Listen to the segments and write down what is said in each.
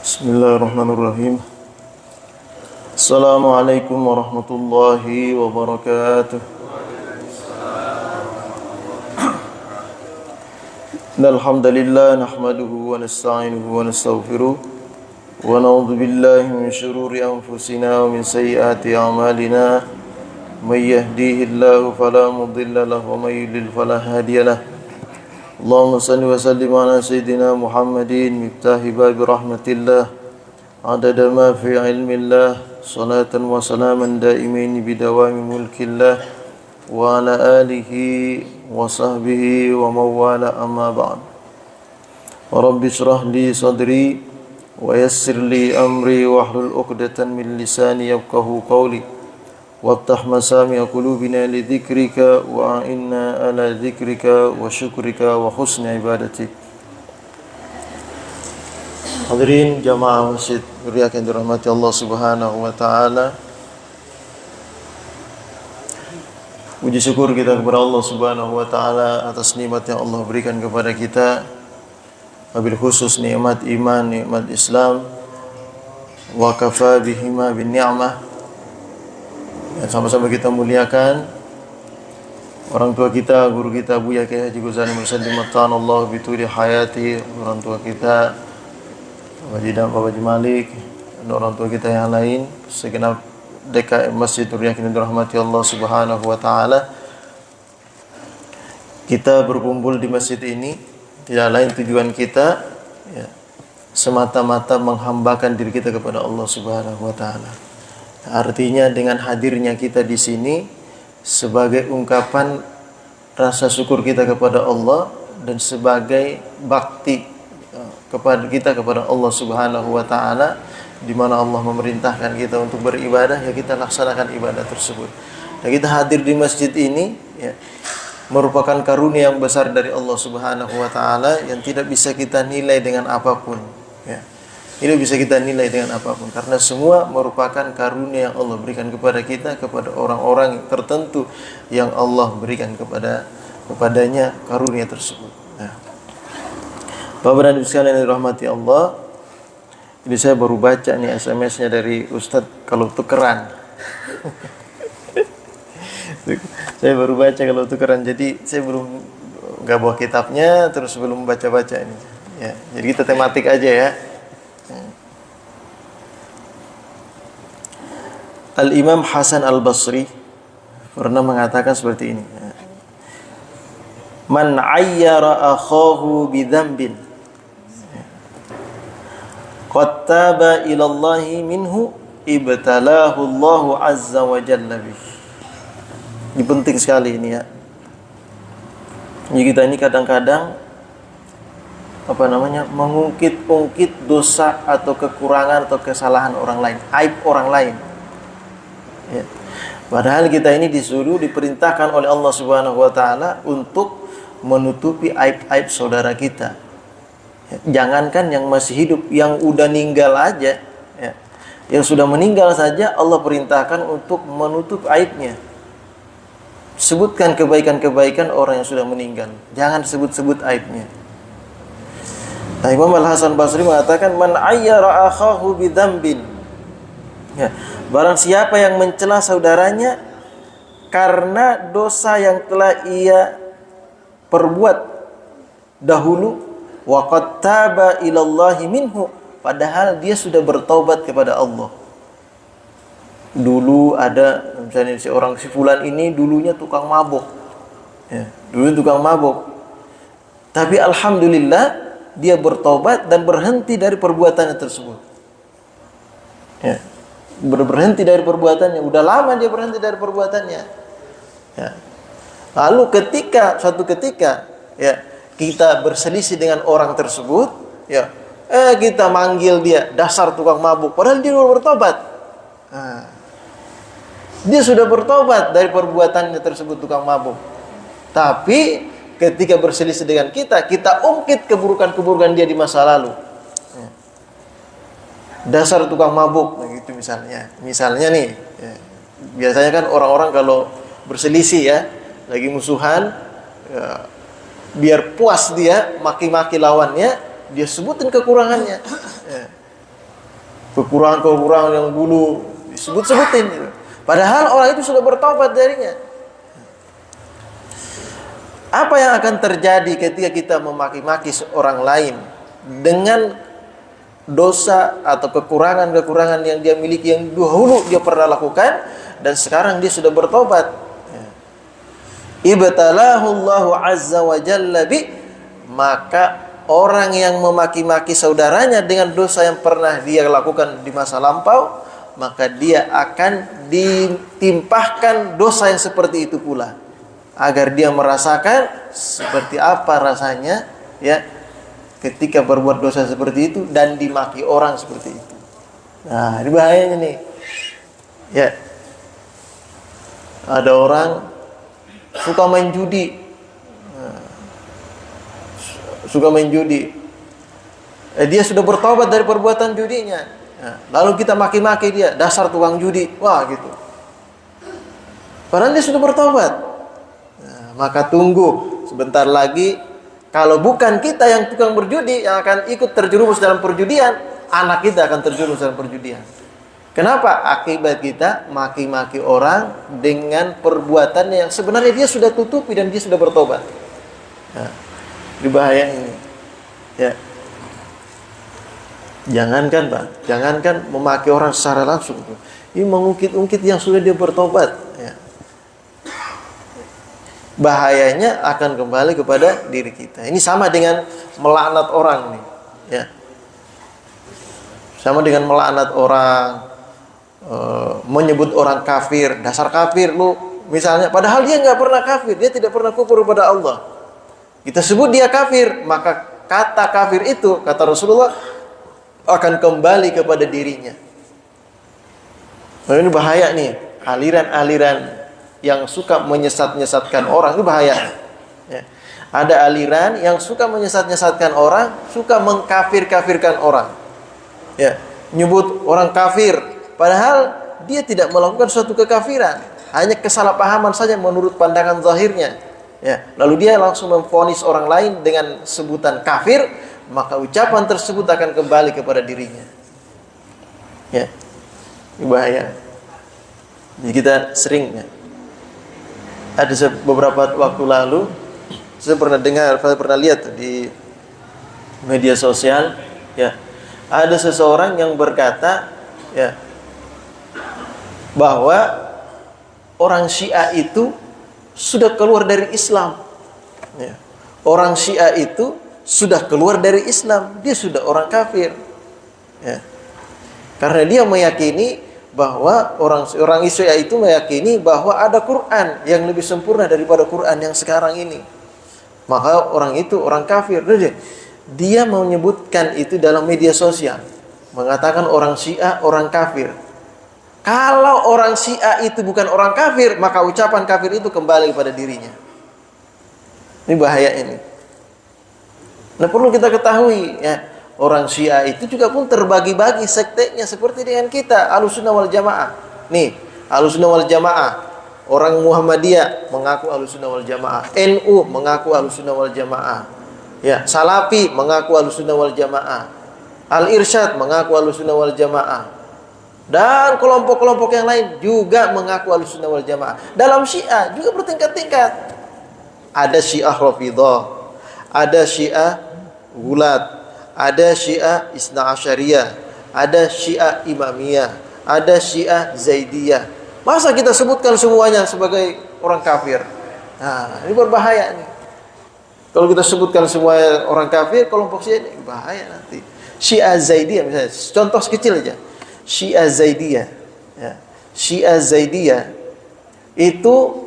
Bismillahirrahmanirrahim. Assalamualaikum warahmatullahi wabarakatuh. Alhamdulillah nahmaduhu wa nasta'inuhu wa nastaghfiruh wa na'udzu billahi min shururi anfusina wa min sayyiati a'malina. May yahdihillahu fala mudilla lahu wa may yudlil fala hadiya lahu. Allahumma salli wa sallim ala sayyidina Muhammadin miftahi babi rahmatillah adada ma fi ilmillah salatan wa salaman daimin bidawami mulkillah wa ala alihi wa sahbihi wa mawala amma ba'd. Rabbi shrah li sadri wa yassir li amri wahlul 'uqdatan min lisani yafqahu qawli waftah masami' qulubina li dzikrika wa inna ala dzikrika wa syukrika wa husni ibadatik. Hadirin jamaah masjid Riyah yang dirahmati Allah Subhanahu wa taala. Puji syukur kita kepada Allah Subhanahu wa taala atas nikmat yang Allah berikan kepada kita. Wabil khusus nikmat iman, nikmat Islam. Wa kafa bihima bin ni'mah. Dan sama-sama kita muliakan orang tua kita, guru kita Buya Kiai Haji Ghazali Mursyid Allah bituli hayati, orang tua kita Pak Haji Dam, Pak Haji Malik, dan orang tua kita yang lain, segenap DKM Masjid Riyah yang dirahmati Allah Subhanahu wa taala. Kita berkumpul di masjid ini tidak lain tujuan kita ya, semata-mata menghambakan diri kita kepada Allah Subhanahu wa taala. Artinya dengan hadirnya kita di sini sebagai ungkapan rasa syukur kita kepada Allah dan sebagai bakti kepada Allah Subhanahu wa taala, di mana Allah memerintahkan kita untuk beribadah, ya kita laksanakan ibadah tersebut. Dan kita hadir di masjid ini ya, merupakan karunia yang besar dari Allah Subhanahu wa taala yang tidak bisa kita nilai dengan apapun ya. Ini bisa kita nilai dengan apapun karena semua merupakan karunia yang Allah berikan kepada kita, kepada orang-orang tertentu yang Allah berikan kepadanya karunia tersebut. Nah, Bapak dan Ibu sekalian yang dirahmati Allah, ini saya baru baca nih SMS-nya dari Ustadz kalau tukeran. Saya baru baca kalau tukeran, jadi saya belum nggak bawa kitabnya, terus belum baca-baca ini. Ya, jadi kita tematik aja ya. Al-Imam Hasan Al-Basri pernah mengatakan seperti ini. Man ayyara akhahu bidzambin qad taba ila Allah minhu ibtalahu Allah azza wa jalla bih. Ini penting sekali ini ya. Jadi kita ini kadang-kadang mengungkit-ungkit dosa atau kekurangan atau kesalahan orang lain, aib orang lain. Ya. Padahal kita ini diperintahkan oleh Allah Subhanahu wa taala untuk menutupi aib-aib saudara kita. Ya. Jangankan yang masih hidup, yang udah meninggal aja, ya. Yang sudah meninggal saja Allah perintahkan untuk menutup aibnya. Sebutkan kebaikan-kebaikan orang yang sudah meninggal, jangan sebut-sebut aibnya. Nah, Imam Al-Hasan Basri mengatakan man ayyara akhahu bidzambin. Ya, barang siapa yang mencela saudaranya karena dosa yang telah ia perbuat dahulu, wa qad taba ilallahi minhu, padahal dia sudah bertaubat kepada Allah. Dulu ada misalnya si fulan ini dulunya tukang mabuk. Ya, dulu tukang mabuk. Tapi alhamdulillah dia bertaubat dan berhenti dari perbuatannya tersebut. Ya. Berhenti dari perbuatannya. Udah lama dia berhenti dari perbuatannya. Ya. Lalu suatu ketika ya, kita berselisih dengan orang tersebut, ya, kita manggil dia dasar tukang mabuk, padahal dia sudah bertobat. Nah, dia sudah bertobat dari perbuatannya tersebut tukang mabuk. Tapi ketika berselisih dengan kita ungkit keburukan-keburukan dia di masa lalu. Ya. Dasar tukang mabuk, nah gitu misalnya nih ya. Biasanya kan orang-orang kalau berselisih ya, lagi musuhan ya, biar puas dia maki-maki lawannya, dia sebutin kekurangannya ya. kekurangan-kekurangan yang dulu disebut-sebutin gitu. Padahal orang itu sudah bertobat darinya. Apa yang akan terjadi ketika kita memaki-maki seorang lain dengan dosa atau kekurangan-kekurangan yang dia miliki, yang dahulu dia pernah lakukan dan sekarang dia sudah bertobat? Ibtalahu Allahu azza wa jalla bi, maka orang yang memaki-maki saudaranya dengan dosa yang pernah dia lakukan di masa lampau, maka dia akan ditimpahkan dosa yang seperti itu pula, agar dia merasakan seperti apa rasanya ya ketika berbuat dosa seperti itu dan dimaki orang seperti itu. Nah, ini bahayanya nih. Ya. Ada orang suka main judi. Suka main judi. Dia sudah bertobat dari perbuatan judinya. Lalu kita maki-maki dia, dasar tukang judi. Wah, gitu. Padahal dia sudah bertobat. Maka tunggu sebentar lagi, kalau bukan kita yang tukang berjudi yang akan ikut terjerumus dalam perjudian, anak kita akan terjerumus dalam perjudian. Kenapa? Akibat kita maki-maki orang dengan perbuatannya yang sebenarnya dia sudah tutupi dan dia sudah bertobat. Nah, ini bahaya ini. Ya. Jangankan Pak, jangankan memaki orang secara langsung. Ini mengungkit-ungkit yang sudah dia bertobat. Ya. Bahayanya akan kembali kepada diri kita. Ini sama dengan melaknat orang nih. Ya. Sama dengan melaknat orang, menyebut orang kafir, dasar kafir lu misalnya, padahal dia nggak pernah kafir, dia tidak pernah kufur kepada Allah. Kita sebut dia kafir, maka kata kafir itu, kata Rasulullah, akan kembali kepada dirinya. Nah, ini bahaya nih, aliran-aliran yang suka menyesat-nyesatkan orang, itu bahaya. Ya. Ada aliran yang suka menyesat-nyesatkan orang, suka mengkafir-kafirkan orang. Ya, nyebut orang kafir, padahal dia tidak melakukan suatu kekafiran, hanya kesalahpahaman saja menurut pandangan zahirnya. Ya, lalu dia langsung memvonis orang lain dengan sebutan kafir, maka ucapan tersebut akan kembali kepada dirinya. Ya, ini bahaya. Jadi kita sering, ya. Ada beberapa waktu lalu saya pernah lihat di media sosial, ya, ada seseorang yang berkata, ya, bahwa orang Syiah itu sudah keluar dari Islam. Ya. Orang Syiah itu sudah keluar dari Islam, dia sudah orang kafir. Ya. Karena dia meyakini bahwa orang Syiah itu meyakini bahwa ada Quran yang lebih sempurna daripada Quran yang sekarang ini. Maka orang itu orang kafir. Dia menyebutkan itu dalam media sosial, mengatakan orang Syiah orang kafir. Kalau orang Syiah itu bukan orang kafir, maka ucapan kafir itu kembali kepada dirinya. Ini bahaya ini. Nah, perlu kita ketahui, ya, orang Syiah itu juga pun terbagi-bagi sektenya seperti dengan kita, Ahlussunnah wal Jamaah. Nih, Ahlussunnah wal Jamaah, orang Muhammadiyah mengaku Ahlussunnah wal Jamaah, NU mengaku Ahlussunnah wal Jamaah. Ya, Salafi mengaku Ahlussunnah wal Jamaah. Al-Irsyad mengaku Ahlussunnah wal Jamaah. Dan kelompok-kelompok yang lain juga mengaku Ahlussunnah wal Jamaah. Dalam Syiah juga bertingkat-tingkat. Ada Syiah Rafidhah, ada Syiah Gulat, ada Syiah Isna Asyariyah, ada Syiah Imamiyah, ada Syiah Zaidiyah. Masa kita sebutkan semuanya sebagai orang kafir? Nah, ini berbahaya nih. Kalau kita sebutkan semua orang kafir, kelompok Syiah ini bahaya nanti. Syiah Zaidiyah misalnya, contoh kecil aja. Syiah Zaidiyah, ya. Syiah Zaidiyah itu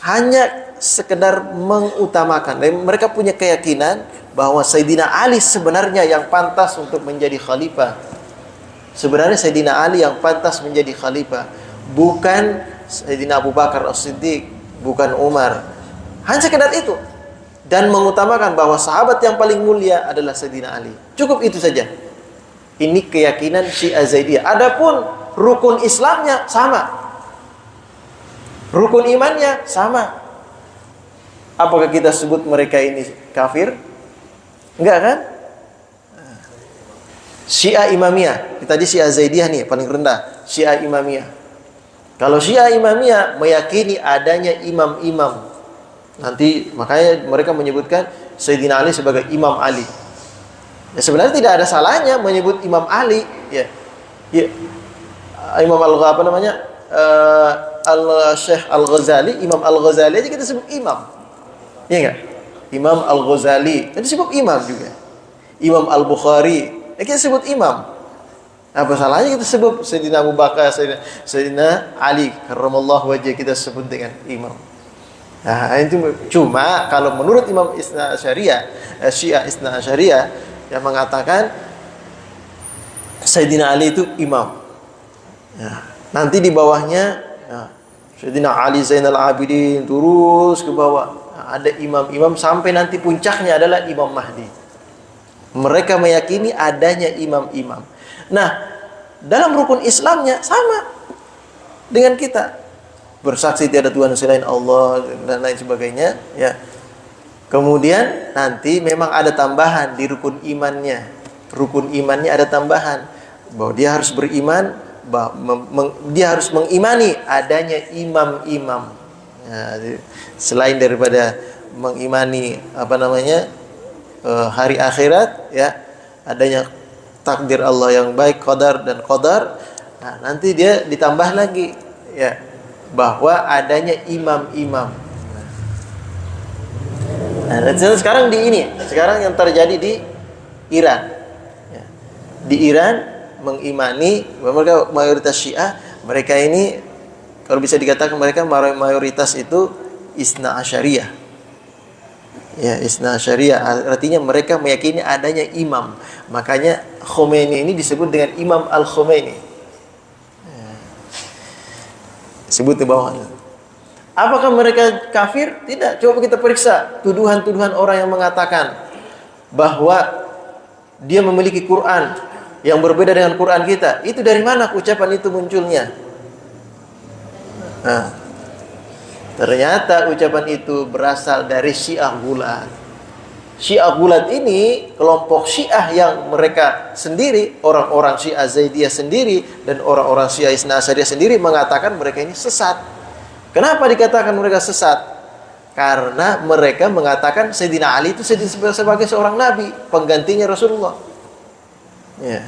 hanya sekedar mengutamakan. Mereka punya keyakinan bahwa Sayyidina Ali sebenarnya yang pantas untuk menjadi khalifah. Sebenarnya Sayyidina Ali yang pantas menjadi khalifah, bukan Sayyidina Abu Bakar As-Siddiq, bukan Umar. Hanya sekedar itu. Dan mengutamakan bahwa sahabat yang paling mulia adalah Sayyidina Ali. Cukup itu saja. Ini keyakinan Syiah Zaidiyah. Adapun rukun Islamnya sama. Rukun imannya sama. Apakah kita sebut mereka ini kafir? Enggak kan? Syiah Imamiyah, tadi Syiah Zaidiyah nih paling rendah, Syiah Imamiyah. Kalau Syiah Imamiyah meyakini adanya imam-imam. Nanti makanya mereka menyebutkan Sayyidina Ali sebagai Imam Ali. Ya, sebenarnya tidak ada salahnya menyebut Imam Ali, ya. Ya. Imam apa namanya? Al-Syekh Al-Ghazali, Imam Al-Ghazali aja kita sebut imam. Iya enggak? Imam Al-Ghazali, kan disebut imam juga. Imam Al-Bukhari, kita sebut imam. Apa salahnya kita sebut Sayyidina Abu Bakar, Sayyidina Ali karramallahu wajhah kita sebut dengan imam. Nah, itu cuma kalau menurut Imam Isna Asyariyah, Syiah Isna Asyariyah yang mengatakan Sayyidina Ali itu imam. Ya, nanti di bawahnya ya, Sayyidina Ali Zainal Abidin terus ke bawah. Nah, ada imam-imam sampai nanti puncaknya adalah Imam Mahdi. Mereka meyakini adanya imam-imam. Nah, dalam rukun Islamnya sama dengan kita. Bersaksi tiada Tuhan selain Allah dan lain sebagainya, ya. Kemudian nanti memang ada tambahan di rukun imannya. Rukun imannya ada tambahan bahwa dia harus beriman, dia harus mengimani adanya imam-imam. Ya, selain daripada mengimani hari akhirat, ya, adanya takdir Allah yang baik, qadar dan qadar. Nah, nanti dia ditambah lagi, ya, bahwa adanya imam-imam. Nah, dan sekarang sekarang yang terjadi di Iran, ya. Di Iran mengimani mereka mayoritas Syiah, mereka ini kalau bisa dikatakan mereka mayoritas itu Isna Asyariyah. Ya, Isna Asyariyah artinya mereka meyakini adanya imam. Makanya Khomeini ini disebut dengan Imam Al-Khomeini. Sebut di bawah. Apakah mereka kafir? Tidak. Coba kita periksa tuduhan-tuduhan orang yang mengatakan bahwa dia memiliki Quran yang berbeda dengan Quran kita. Itu dari mana ucapan itu munculnya? Nah, ternyata ucapan itu berasal dari Syiah Gulat. Syiah Gulat ini kelompok Syiah yang mereka sendiri, orang-orang Syiah Zaidiyah sendiri dan orang-orang Syiah Isna Asyariyah sendiri mengatakan mereka ini sesat. Kenapa dikatakan mereka sesat? Karena mereka mengatakan Sayyidina Ali itu sebagai seorang nabi, penggantinya Rasulullah. Ya.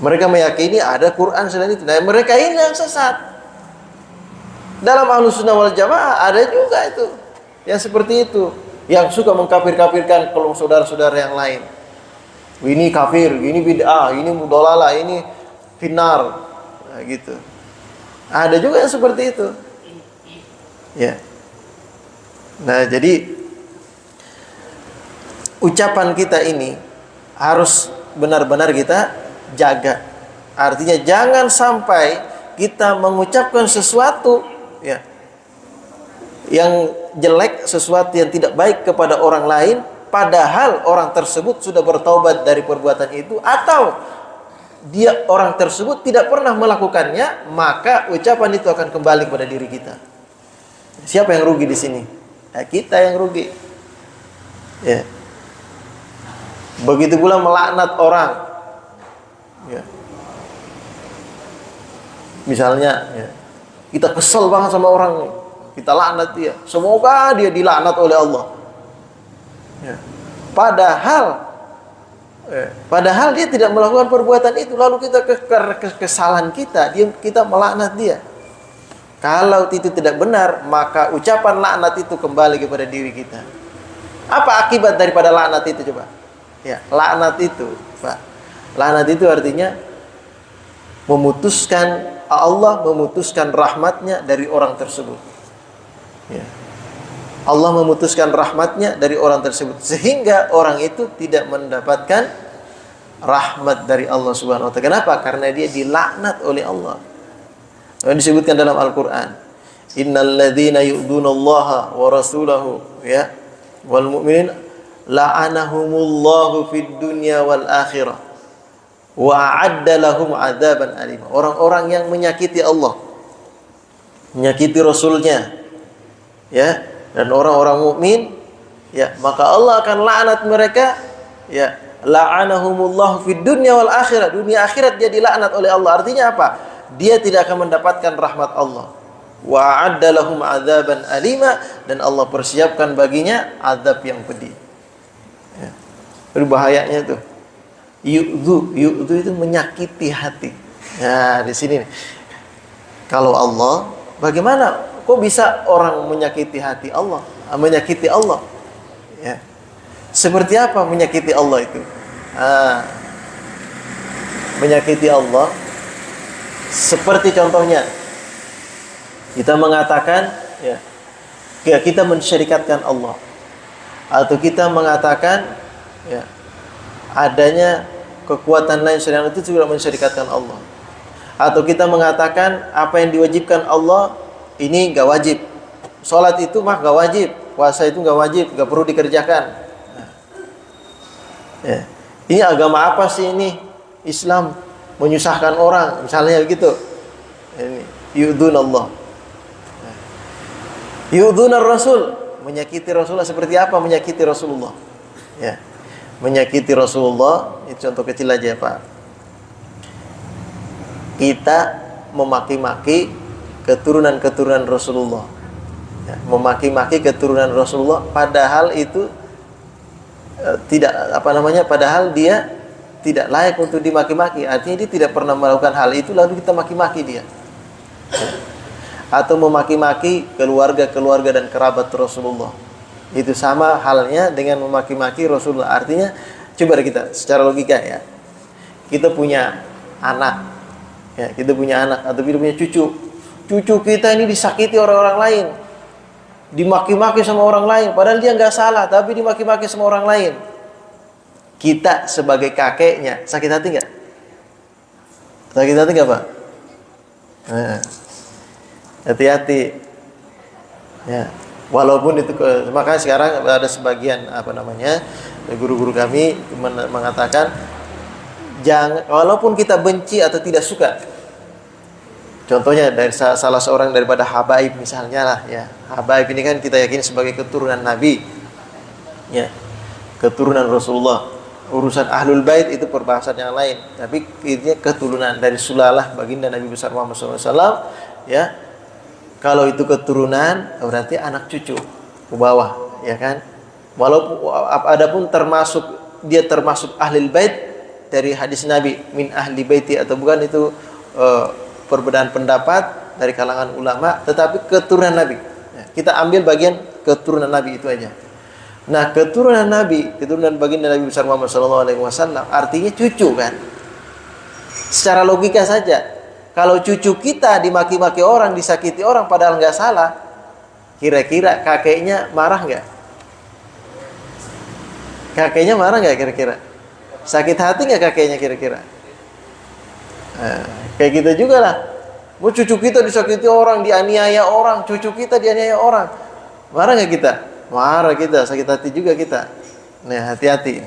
Mereka meyakini ada Quran selain itu. Nah, mereka ini yang sesat. Dalam Ahlus Sunnah wal Jamaah ada juga itu yang seperti itu, yang suka mengkafir-kafirkan kalau saudara-saudara yang lain. Ini kafir, ini bid'ah, ini mudhalalah, ini finnar. Nah, gitu. Ada juga yang seperti itu. Ya. Nah, jadi ucapan kita ini harus benar-benar kita jaga. Artinya jangan sampai kita mengucapkan sesuatu, ya, yang jelek, sesuatu yang tidak baik kepada orang lain, padahal orang tersebut sudah bertaubat dari perbuatan itu, atau orang tersebut tidak pernah melakukannya, maka ucapan itu akan kembali kepada diri kita. Siapa yang rugi di sini? Ya, kita yang rugi. Ya. Begitu pula melaknat orang. Ya. Misalnya, ya, kita kesel banget sama orang nih. Kita laknat dia. Semoga dia dilaknat oleh Allah. Ya. Padahal dia tidak melakukan perbuatan itu. Lalu kita kesalahan kita melaknat dia. Kalau itu tidak benar, maka ucapan laknat itu kembali kepada diri kita. Apa akibat daripada laknat itu coba? Ya, laknat itu, Pak. Laknat itu artinya Allah memutuskan rahmatnya dari orang tersebut. Ya. Allah memutuskan rahmatnya dari orang tersebut, sehingga orang itu tidak mendapatkan rahmat dari Allah Subhanahu wa ta'ala. Kenapa? Karena dia dilaknat oleh Allah. Yang disebutkan dalam Al-Quran, innal ladzina yu'dunallaha wa rasulahu, ya, wal mu'minin la'anahumullahu fid dunya wal akhirah wa a'adda lahum 'adzaban alim. Orang-orang yang menyakiti Allah, menyakiti Rasulnya, ya, dan orang-orang mukmin, ya, maka Allah akan laknat mereka, ya, la'anahumullahu fid dunya wal akhirah. Dunia akhirat dia dilaknat oleh Allah. Artinya apa? Dia tidak akan mendapatkan rahmat Allah. Wa a'adda lahum 'adzaban alima, dan Allah persiapkan baginya azab yang pedih. Ya. Berbahayanya tuh. Yu'dhu itu menyakiti hati. Nah, di sini nih. Kalau Allah, bagaimana kok bisa orang menyakiti hati Allah? Menyakiti Allah. Ya. Seperti apa menyakiti Allah itu? Menyakiti Allah seperti contohnya kita mengatakan ya, kita mensyirikatkan Allah, atau kita mengatakan ya, adanya kekuatan lain selain itu juga mensyirikatkan Allah, atau kita mengatakan apa yang diwajibkan Allah ini gak wajib, sholat itu mah gak wajib, puasa itu gak wajib, gak perlu dikerjakan. Ya. Ini agama apa sih ini? Islam menyusahkan orang, misalnya begitu. Ini yu'dun Allah, yu'dun Rasul, menyakiti Rasulullah. Seperti apa menyakiti Rasulullah? Ya, menyakiti Rasulullah itu contoh kecil aja Pak. Kita memaki-maki keturunan-keturunan Rasulullah, ya, memaki-maki keturunan Rasulullah, padahal itu padahal dia tidak layak untuk dimaki-maki. Artinya dia tidak pernah melakukan hal itu, lalu kita maki-maki dia. Ya. Atau memaki-maki keluarga-keluarga dan kerabat Rasulullah. Itu sama halnya dengan memaki-maki Rasulullah. Artinya, coba kita secara logika ya. Kita punya anak. Ya, kita punya anak atau kita punya cucu. Cucu kita ini disakiti orang-orang lain. Dimaki-maki sama orang lain, padahal dia nggak salah, tapi dimaki-maki sama orang lain. Kita sebagai kakeknya sakit hati nggak? Sakit hati nggak Pak? Hati-hati. Ya, walaupun itu makanya sekarang ada sebagian guru-guru kami mengatakan jangan, walaupun kita benci atau tidak suka. Contohnya dari salah seorang daripada habaib misalnya lah ya. Habaib ini kan kita yakin sebagai keturunan Nabi. Ya. Keturunan Rasulullah. Urusan Ahlul Bait itu perbahasan yang lain. Tapi ini keturunan dari sulalah baginda Nabi besar Muhammad SAW, ya. Kalau itu keturunan berarti anak cucu ke bawah, ya kan? Walaupun adapun dia termasuk Ahlul Bait dari hadis Nabi min ahli baiti atau bukan, itu perbedaan pendapat dari kalangan ulama, tetapi keturunan Nabi. Kita ambil bagian keturunan Nabi itu aja. Nah, keturunan Nabi, keturunan baginda Nabi besar Muhammad SAW, artinya cucu kan? Secara logika saja, kalau cucu kita dimaki-maki orang, disakiti orang, padahal nggak salah, kira-kira kakeknya marah nggak? Kakeknya marah nggak kira-kira? Sakit hati nggak kakeknya kira-kira? Kayak gitu juga lah. Mau cucu kita disakiti orang, dianiaya orang, cucu kita dianiaya orang, marah nggak kita? Marah kita, sakit hati juga kita. Nah, hati-hati.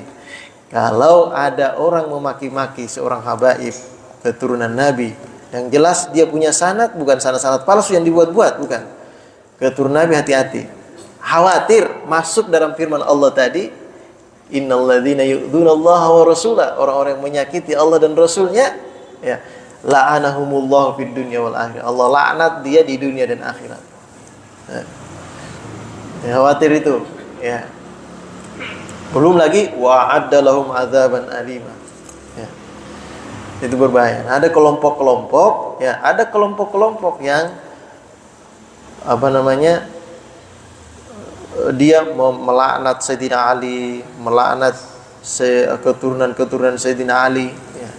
Kalau ada orang memaki-maki seorang habaib keturunan Nabi, yang jelas dia punya sanad, bukan sanad-sanad palsu yang dibuat-buat, bukan. Keturunan Nabi, hati-hati. Khawatir masuk dalam firman Allah tadi, innalladzina yu'dzunallaha wa rasulah, orang-orang yang menyakiti Allah dan Rasulnya, ya, la'anahumullahu fid dunya wal akhirah. Allah laknat dia di dunia dan akhirat. Ya, khawatir itu, ya. Belum lagi wa'adda lahum adzaban alima. Ya. Itu berbahaya. Ada kelompok-kelompok, ya, ada kelompok-kelompok yang dia melaknat Sayyidina Ali, melaknat keturunan-keturunan Sayyidina Ali, ya.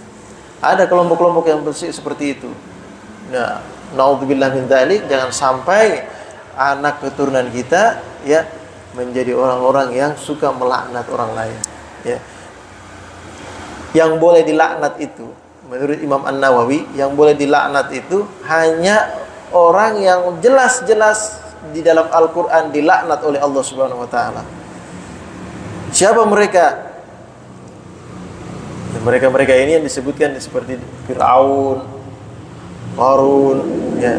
Ada kelompok-kelompok yang bersih seperti itu. Nah, naudzubillah min dzalik, jangan sampai anak keturunan kita, ya, menjadi orang-orang yang suka melaknat orang lain, ya. Yang boleh dilaknat itu, menurut Imam An-Nawawi, yang boleh dilaknat itu hanya orang yang jelas-jelas di dalam Al-Quran dilaknat oleh Allah Subhanahu Wa Taala. Siapa mereka? Mereka ini yang disebutkan seperti Fir'aun, Qarun, ya,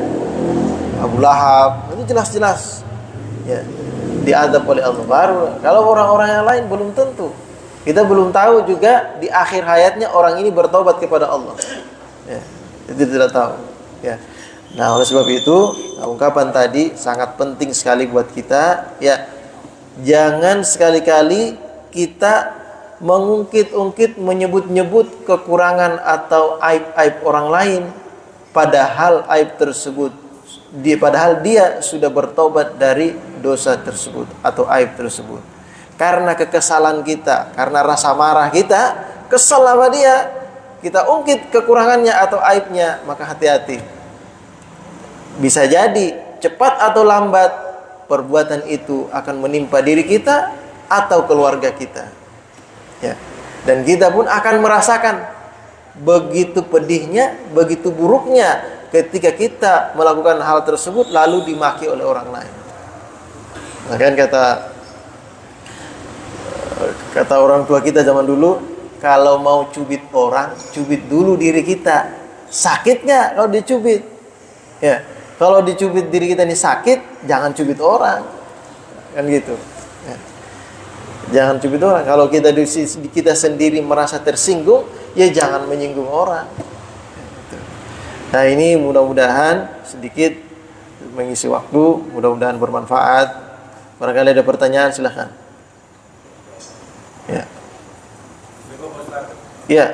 Abu Lahab, itu jelas-jelas, ya, diazab oleh Allah. Baru kalau orang-orang yang lain belum tentu, Kita belum tahu juga di akhir hayatnya orang ini bertobat kepada Allah. Ya, itu tidak tahu. Ya. Nah, oleh sebab itu, ungkapan tadi sangat penting sekali buat kita. Ya, jangan sekali-kali kita mengungkit-ungkit, menyebut-nyebut kekurangan atau aib-aib orang lain, padahal aib tersebut, padahal dia sudah bertobat dari dosa tersebut atau aib tersebut. Karena kekesalan kita, karena rasa marah kita, kesal sama dia, kita ungkit kekurangannya atau aibnya, maka hati-hati. Bisa jadi cepat atau lambat perbuatan itu akan menimpa diri kita atau keluarga kita. Ya. Dan kita pun akan merasakan begitu pedihnya, begitu buruknya ketika kita melakukan hal tersebut lalu dimaki oleh orang lain. Nah, kan kata orang tua kita zaman dulu, kalau mau cubit orang, cubit dulu diri kita. Sakit nggak kalau dicubit? Ya, kalau dicubit diri kita ini sakit, jangan cubit orang, kan gitu. Ya. Jangan cubit orang. Kalau kita sendiri merasa tersinggung, ya jangan menyinggung orang. Nah, ini mudah-mudahan sedikit mengisi waktu, mudah-mudahan bermanfaat. Barangkali ada pertanyaan, silahkan. Ya. Ya,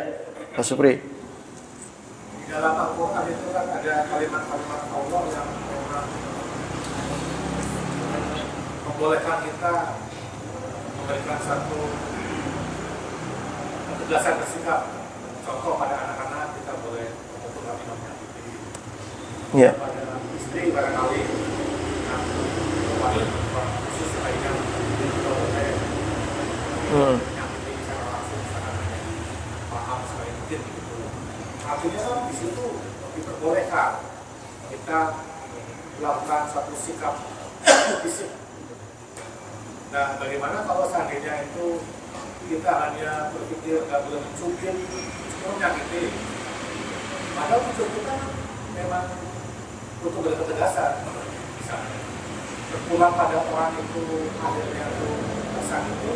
Pak Supri. Di dalam Al-Quran itu kan ada kalimat-kalimat Allah yang membolehkan kita memberikan satu ketegasan bersikap. Contoh pada anak-anak kita boleh memukul tapi menyakiti. Ya. Pada istri barangkali khusus lainnya kita boleh menyakiti secara langsung, secara paham sekali mungkin gitu. Artinya kan di situ diperbolehkan kita melakukan satu sikap fisik. Nah, bagaimana kalau seandainya itu kita hanya berpikir nggak boleh mencubit, menyakiti? Padahal mencubit kan memang butuh ketegasan. Misalnya, berpulang pada orang itu akhirnya itu pesan itu,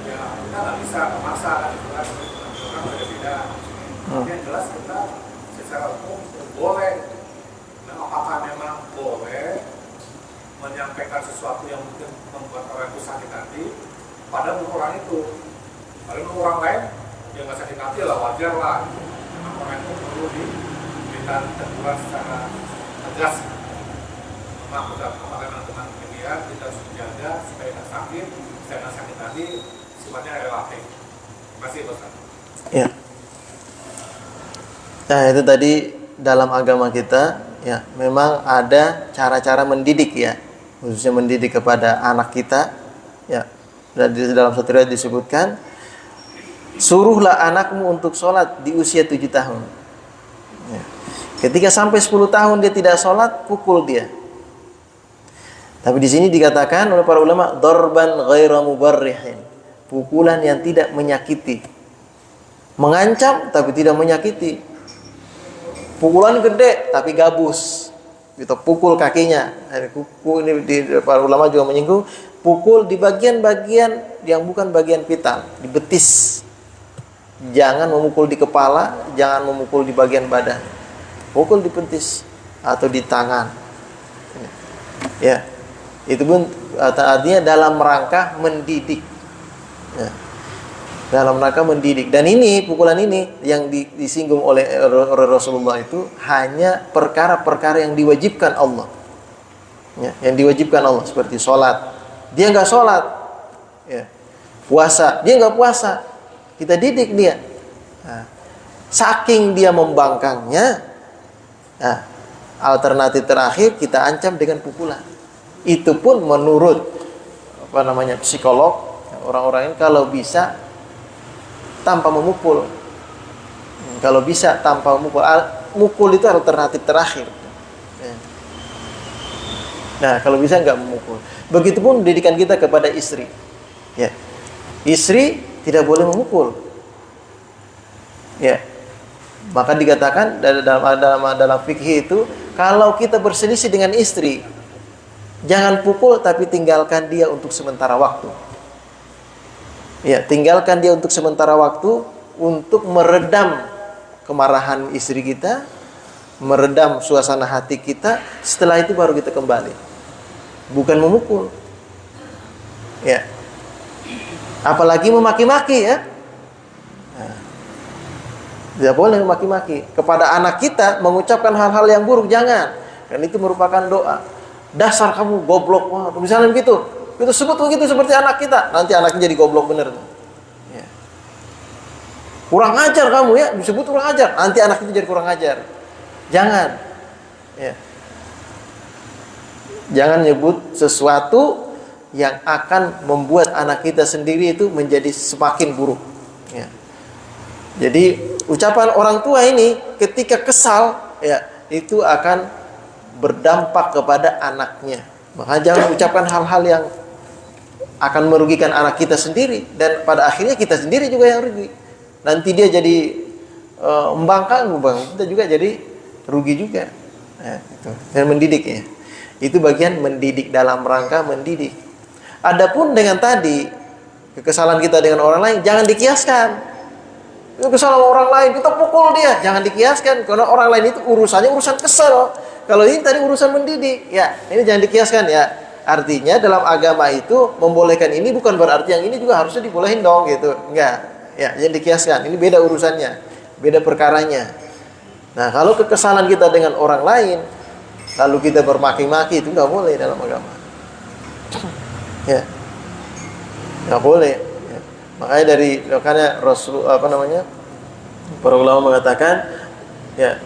ya kita nggak bisa memaksa kan itu kan orang berbeda. Yang jelas kita secara umum boleh. Nah, apakah memang boleh menyampaikan sesuatu yang mungkin membuat orang itu sakit hati pada orang itu? Padahal orang lain yang nggak sakit hati lah, wajar lah. Nah, orang itu perlu diberikan teguran secara tegas. Apakah teman demikian kita harus menjaga supaya tidak sakit, jangan sakit hati, sifatnya relatif. Terima kasih, Ustaz. Ya. Nah, itu tadi dalam agama kita, ya, memang ada cara-cara mendidik, ya, khususnya mendidik kepada anak kita, ya. Dan di dalam satu riwayat disebutkan, suruhlah anakmu untuk sholat di usia 7 tahun. Ya. Ketika sampai 10 tahun dia tidak sholat, pukul dia. Tapi di sini dikatakan oleh para ulama, darban ghaira mubarrihin, pukulan yang tidak menyakiti, mengancam tapi tidak menyakiti. Pukulan gede tapi gabus, kita pukul kakinya. Pukul ini para ulama juga menyinggung, pukul di bagian-bagian yang bukan bagian vital, di betis. Jangan memukul di kepala, jangan memukul di bagian badan. Pukul di betis atau di tangan. Ya, itu pun artinya dalam rangka mendidik. Ya. Dalam rangka mendidik. Dan ini, pukulan ini yang disinggung oleh Rasulullah itu hanya perkara-perkara yang diwajibkan Allah, ya, yang diwajibkan Allah, seperti sholat, dia nggak sholat, ya. Puasa, dia nggak puasa, kita didik dia. Nah, saking dia membangkangnya, nah, alternatif terakhir kita ancam dengan pukulan. Itu pun menurut psikolog, orang-orang ini kalau bisa tanpa memukul. Kalau bisa tanpa memukul. Mukul itu alternatif terakhir. Nah, kalau bisa enggak memukul. Begitupun pendidikan kita kepada istri. Ya. Istri tidak boleh memukul. Ya. Maka dikatakan dalam fikih itu, kalau kita berselisih dengan istri, jangan pukul tapi tinggalkan dia untuk sementara waktu. Ya, tinggalkan dia untuk sementara waktu untuk meredam kemarahan istri kita, meredam suasana hati kita. Setelah itu baru kita kembali. Bukan memukul. Ya. Apalagi memaki-maki ya. Nah, tidak boleh memaki-maki. Kepada anak kita mengucapkan hal-hal yang buruk jangan. Dan itu merupakan doa. Dasar kamu goblok. Wah, misalnya begitu. Itu sebut begitu seperti anak kita. Nanti anaknya jadi goblok bener. Ya. Kurang ajar kamu ya. Disebut kurang ajar. Nanti anak itu jadi kurang ajar. Jangan. Ya. Jangan nyebut sesuatu yang akan membuat anak kita sendiri itu menjadi semakin buruk. Ya. Jadi ucapan orang tua ini ketika kesal, ya itu akan berdampak kepada anaknya. Maka jangan ucapkan hal-hal yang akan merugikan anak kita sendiri, dan pada akhirnya kita sendiri juga yang rugi. Nanti dia jadi membangkang, kita juga jadi rugi juga. Ya, gitu. Dan mendidik ya. Itu bagian mendidik dalam rangka mendidik. Adapun dengan tadi kekesalan kita dengan orang lain jangan dikiaskan. Itu kesalahan orang lain kita pukul dia, jangan dikiaskan karena orang lain itu urusannya urusan kesel. Kalau ini tadi urusan mendidik, ya ini jangan dikiaskan ya. Artinya dalam agama itu membolehkan ini bukan berarti yang ini juga harusnya dibolehin dong gitu. Enggak. Ya, jangan dikiaskan. Ini beda urusannya, beda perkaranya. Nah, kalau kekesalan kita dengan orang lain lalu kita bermaki-maki itu enggak boleh dalam agama. Ya. Enggak boleh. Ya. Makanya Rasul para ulama mengatakan ya,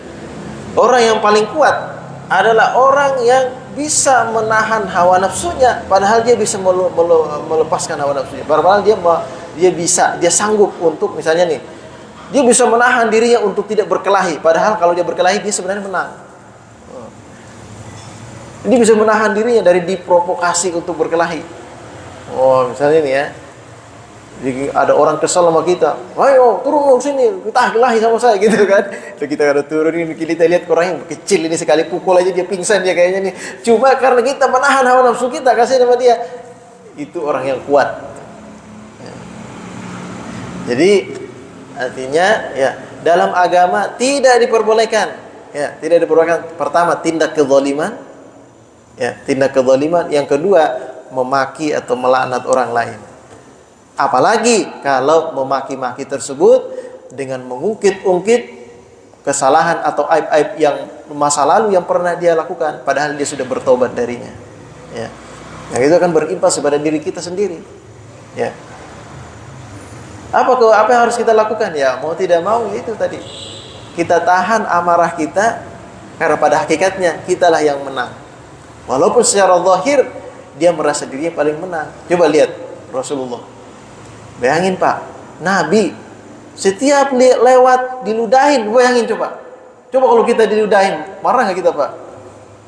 orang yang paling kuat adalah orang yang bisa menahan hawa nafsunya, padahal dia bisa melepaskan hawa nafsunya. Padahal dia sanggup untuk misalnya nih, dia bisa menahan dirinya untuk tidak berkelahi, padahal kalau dia berkelahi dia sebenarnya menang. Dia bisa menahan dirinya dari diprovokasi untuk berkelahi. Oh, misalnya nih ya, jadi ada orang kesal sama kita, ayo turun sini, kita kelahi sama saya gitu kan. Lalu kita ada turun ini, kita lihat orang yang kecil ini sekali pukul aja dia pingsan dia kayaknya nih. Cuma karena kita menahan hawa nafsu kita kasih sama dia, itu orang yang kuat. Ya. Jadi artinya ya dalam agama tidak diperbolehkan. Ya, tidak diperbolehkan. Pertama tindak kezaliman. Ya, tindak kezaliman. Yang kedua memaki atau melaknat orang lain. Apalagi kalau memaki-maki tersebut dengan mengungkit-ungkit kesalahan atau aib-aib yang masa lalu yang pernah dia lakukan, padahal dia sudah bertobat darinya. Ya. Nah, itu akan berimpas pada diri kita sendiri. Ya. Apa yang harus kita lakukan? Ya, mau tidak mau itu tadi. Kita tahan amarah kita karena pada hakikatnya kitalah yang menang. Walaupun secara zahir dia merasa dirinya paling menang. Coba lihat Rasulullah. Bayangin Pak, Nabi setiap lewat diludahin. Bayangin coba kalau kita diludahin, marah nggak kita Pak?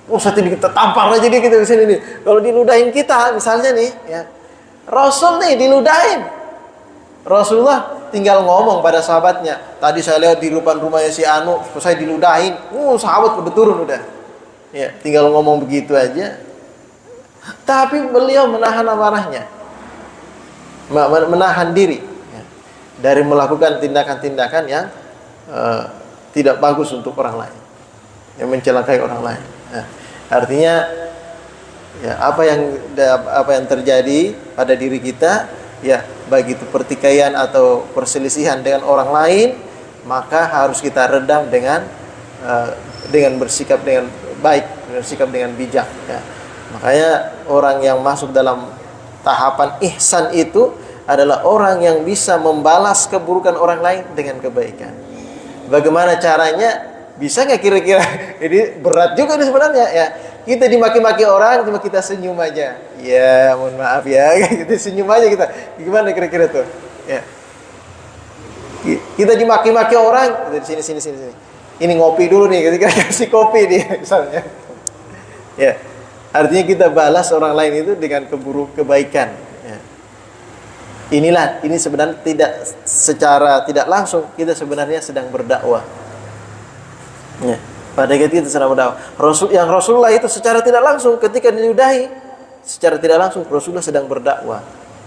Oh, saat ini kita tampar aja dia kita di sini nih. Kalau diludahin kita, misalnya nih, ya Rasul nih diludahin. Rasulullah tinggal ngomong pada sahabatnya, tadi saya lihat di depan rumahnya si Anu, saya diludahin. Sahabat udah turun udah. Ya, tinggal ngomong begitu aja. Tapi beliau menahan amarahnya. Menahan diri ya, dari melakukan tindakan-tindakan yang tidak bagus untuk orang lain, yang mencelakai orang lain. Nah, artinya ya apa yang terjadi pada diri kita ya, baik itu pertikaian atau perselisihan dengan orang lain, maka harus kita redam dengan bersikap dengan baik, bersikap dengan bijak ya. Makanya orang yang masuk dalam tahapan ihsan itu adalah orang yang bisa membalas keburukan orang lain dengan kebaikan. Bagaimana caranya? Bisa nggak kira-kira? Ini berat juga nih sebenarnya ya. Kita dimaki-maki orang, cuma kita senyum aja. Ya, mohon maaf ya. Kita senyum aja kita. Gimana kira-kira tuh? Ya. Kita dimaki-maki orang, kita sini. Ini ngopi dulu nih, kita kasih kopi dia misalnya. Ya. Artinya kita balas orang lain itu dengan kebaikan. Ya. Ini sebenarnya secara tidak langsung kita sebenarnya sedang berdakwah. Ya. Pada ketika kita sedang berdakwah, Rasulullah itu secara tidak langsung ketika diludahi, secara tidak langsung Rasulullah sedang berdakwah.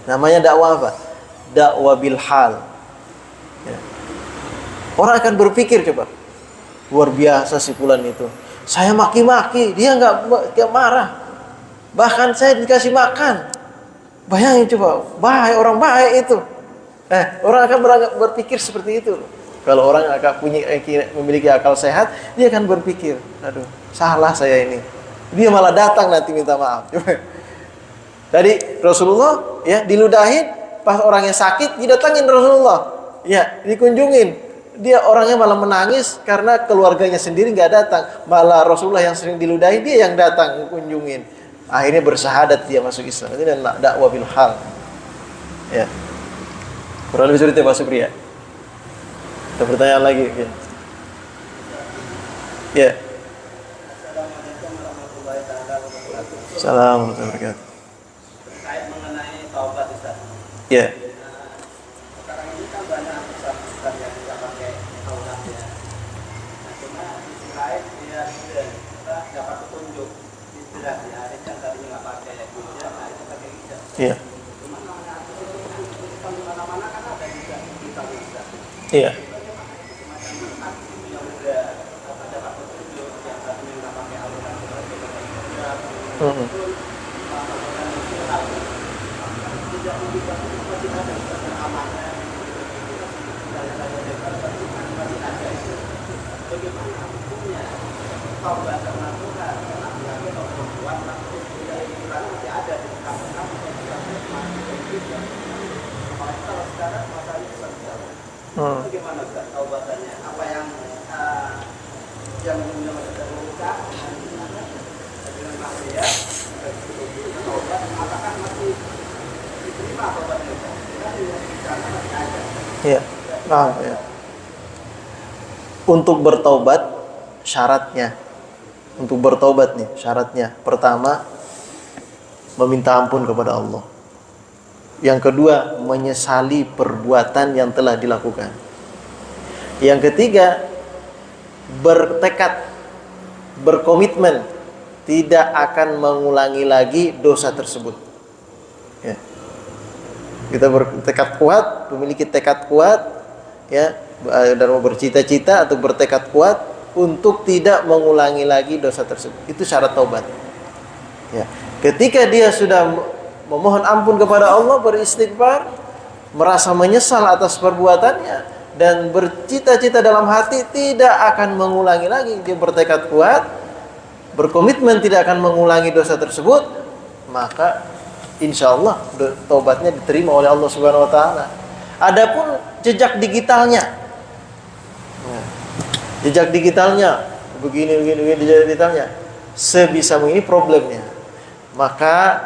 Namanya dakwah apa? dakwah bil hal. Ya. Orang akan berpikir, coba, luar biasa si fulan itu. Saya maki-maki, dia nggak marah. Bahkan saya dikasih makan. Bayangin coba, baik, orang baik itu. Orang akan berpikir seperti itu. Kalau orang akan memiliki akal sehat, dia akan berpikir, aduh, salah saya ini. Dia malah datang nanti minta maaf. Tadi Rasulullah ya diludahin, pas orangnya sakit didatangin Rasulullah. Ya, dikunjungin. Dia orangnya malah menangis karena keluarganya sendiri nggak datang. Malah Rasulullah yang sering diludahi, dia yang datang kunjungin. Akhirnya bersyahadat dia masuk Islam. Ini adalah dakwah bil hal. Ya. Kurang lebih sulit ya Pak Supri ya. Kita pertanyaan lagi. Ya. Ya. Assalamualaikum warahmatullahi wabarakatuh. Terkait mengenai taubat Ustaz. Ya. Sekarang ini kan banyak ustaz yang tidak pakai taubat ya. Nah, cuma di sisi lain dia sudah dapat petunjuk istilah di hari yang tadinya nggak pakai hijab, nah itu pakai hijab. Iya. Cuma namanya Islam di mana-mana kan ada juga kita Ustaz. Iya. Bagaimana itu semacam aksi yang udah dapat petunjuk yang tadinya nggak pakai Al-Quran sebagai pakai hijab. Bagaimana Ustaz taubatannya? Apa yang punya masa terbuka dengan maksiat taubat, apakah masih diterima taubatnya? Karena masih ada. Iya. Ya. Untuk bertaubat syaratnya. Untuk bertaubat nih syaratnya. Pertama, meminta ampun kepada Allah. Yang kedua, menyesali perbuatan yang telah dilakukan. Yang ketiga, bertekad, berkomitmen tidak akan mengulangi lagi dosa tersebut. Ya. Kita bertekad kuat, memiliki tekad kuat, ya, dan mau bercita-cita atau bertekad kuat untuk tidak mengulangi lagi dosa tersebut. Itu syarat taubat. Ya. Ketika dia sudah memohon ampun kepada Allah, beristighfar, merasa menyesal atas perbuatannya dan bercita-cita dalam hati tidak akan mengulangi lagi, dia bertekad kuat, berkomitmen tidak akan mengulangi dosa tersebut, maka insya Allah taubatnya diterima oleh Allah Subhanahu Wa Taala. Adapun jejak digitalnya, begini jejak digitalnya, sebisa mungkin problemnya, maka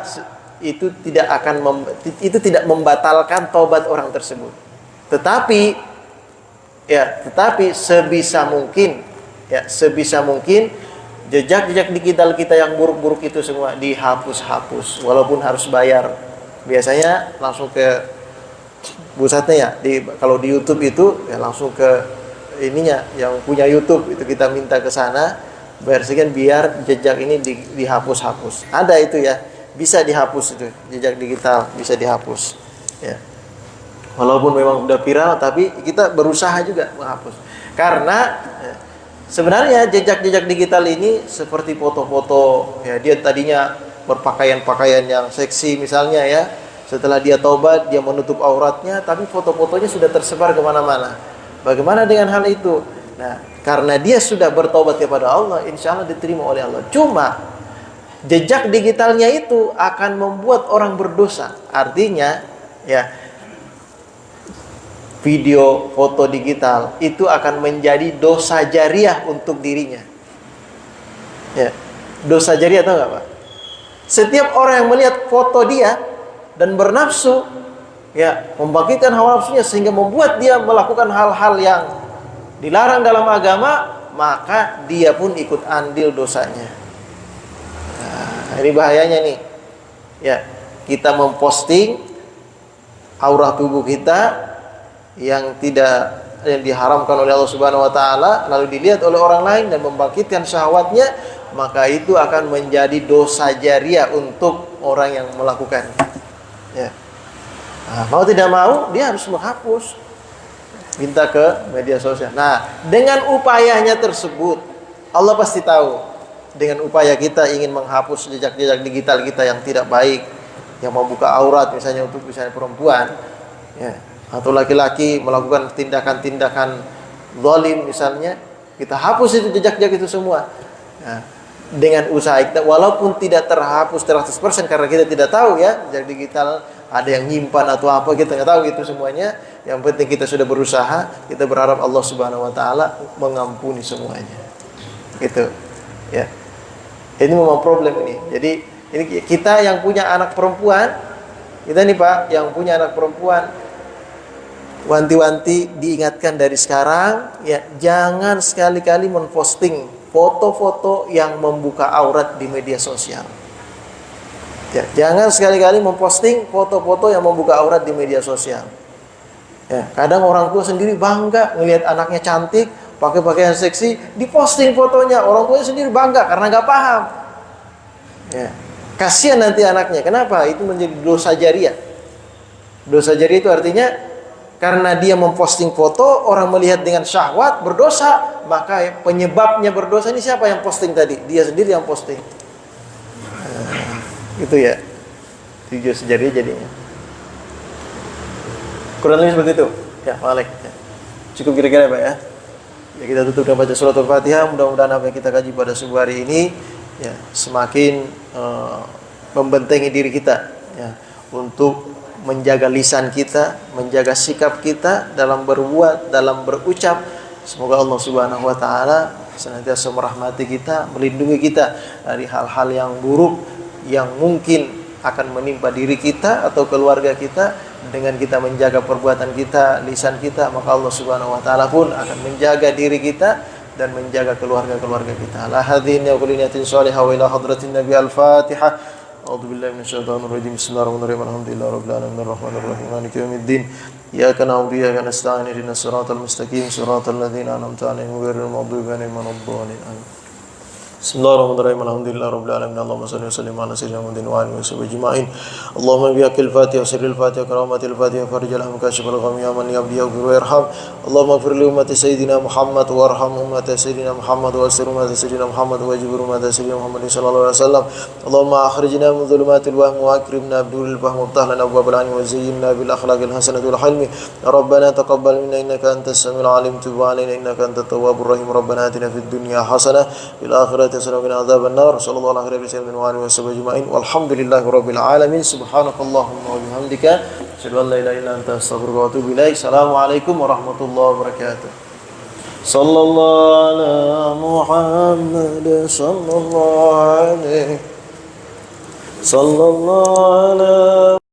itu tidak membatalkan taubat orang tersebut. Tetapi sebisa mungkin jejak digital kita yang buruk-buruk itu semua dihapus, walaupun harus bayar. Biasanya langsung ke pusatnya ya. Kalau di YouTube itu ya langsung ke ininya yang punya YouTube itu kita minta ke sana bayar sekian biar jejak ini dihapus. Ada itu ya. Bisa dihapus itu, jejak digital bisa dihapus. Ya. Walaupun memang udah viral, tapi kita berusaha juga menghapus. Karena sebenarnya jejak digital ini seperti foto-foto, ya dia tadinya berpakaian-pakaian yang seksi misalnya ya. Setelah dia taubat, dia menutup auratnya, tapi foto-fotonya sudah tersebar kemana-mana. Bagaimana dengan hal itu? Nah, karena dia sudah bertaubat kepada Allah, insya Allah diterima oleh Allah. Cuma jejak digitalnya itu akan membuat orang berdosa. Artinya, ya, video, foto digital itu akan menjadi dosa jariah untuk dirinya. Ya, dosa jariah tahu nggak Pak? Setiap orang yang melihat foto dia dan bernafsu, ya, membangkitkan hawa nafsunya sehingga membuat dia melakukan hal-hal yang dilarang dalam agama, maka dia pun ikut andil dosanya. Ini bahayanya nih. Ya, kita memposting aura tubuh kita yang diharamkan oleh Allah Subhanahu Wa Taala, lalu dilihat oleh orang lain dan membangkitkan syahwatnya, maka itu akan menjadi dosa jariah untuk orang yang melakukan. Ya. Nah, mau tidak mau dia harus menghapus, minta ke media sosial. Nah, dengan upayanya tersebut Allah pasti tahu. Dengan upaya kita ingin menghapus jejak-jejak digital kita yang tidak baik, yang membuka aurat misalnya untuk misalnya perempuan, ya, atau laki-laki melakukan tindakan-tindakan zalim misalnya, kita hapus itu jejak-jejak itu semua. Nah, dengan usaha kita, walaupun tidak terhapus 100% karena kita tidak tahu ya, jejak digital ada yang nyimpan atau apa, kita nggak tahu itu semuanya. Yang penting kita sudah berusaha, kita berharap Allah Subhanahu wa taala mengampuni semuanya. Gitu. Ya. Ini memang problem ini. Jadi ini kita yang punya anak perempuan, kita nih Pak, yang punya anak perempuan, wanti-wanti diingatkan dari sekarang, ya jangan sekali-kali memposting foto-foto yang membuka aurat di media sosial. Ya, jangan sekali-kali memposting foto-foto yang membuka aurat di media sosial. Ya, kadang orang tua sendiri bangga ngelihat anaknya cantik, pakai pakaian seksi, diposting fotonya. Orang tuanya sendiri bangga karena nggak paham. Ya, kasihan nanti anaknya. Kenapa? Itu menjadi dosa jariah. Dosa jariah itu artinya karena dia memposting foto, orang melihat dengan syahwat, berdosa. Maka penyebabnya berdosa ini siapa yang posting tadi? Dia sendiri yang posting. Gitu ya. Itu dosa jariah jadinya. Kurang lebih seperti itu. Ya, Malik. Ya. Cukup kira-kira Pak ya. Ya, kita tutup dengan baca surat Al-Fatihah. Mudah-mudahan apa yang kita kaji pada subuh hari ini ya semakin membentengi diri kita ya, untuk menjaga lisan kita, menjaga sikap kita dalam berbuat, dalam berucap. Semoga Allah Subhanahu wa taala senantiasa merahmati kita, melindungi kita dari hal-hal yang buruk yang mungkin akan menimpa diri kita atau keluarga kita. Dengan kita menjaga perbuatan kita, lisan kita, maka Allah Subhanahu wa taala pun akan menjaga diri kita dan menjaga keluarga-keluarga kita. La hadhihi wa kulli niyatin salihah wa ila hadratin nabi al-Fatihah. A'udzu billahi minasyaitonir rajim. Bismillahirrahmanirrahim. Alhamdulillahirabbil alamin arrahmanir rahim maliki yaumiddin. Iyyaka na'budu wa iyyaka nasta'in ihdinas siratal mustaqim siratal ladzina an'amta 'alaihim ghairil maghdubi 'alaihim waladdallin. Amin. Bismillahirrahmanirrahim. Alhamdulillahirabbil alamin. Allahumma shalli wa sallim ala sayyidina Muhammadin wa alihi washabihi ajma'in. Allahumma bihaqqil Fatihah sirril Fatihah karamatil Fatihah farijal ham kashifal gham ya man yabdi yaghfir wa yarham. Allahumma ighfir li ummati sayyidina Muhammad warham ummati sayyidina Muhammad wa asir ummati sayyidina Muhammad wa jibur ummati sayyidina Muhammad sallallahu alaihi wasallam. Allahumma akhrijna min dhulumatil wahm wa akrimna biduril fahm waftah lana abwaabal 'ilmi wa zayyinna bil akhlaqil hasanati wal hilmi. Rabbana taqabbal minna innaka antas samiul 'alim tub 'alaina innaka antat tawwabur rahim. Rabbana atina fid dunya hasanah fil akhirati hasanah wa qina adzabannar. Sallallahu alaihi wasallam wa alihi washabihi ajma'in. Walhamdulillahirabbil alamin. Subhanakallahumma wa bihamdika asyhadu an la ilaha illa anta astaghfiruka wa atubu ilaik. Assalamualaikum warahmatullahi wabarakatuh. Sallallahu ala Muhammad sallallahu alaihi sallallahu ala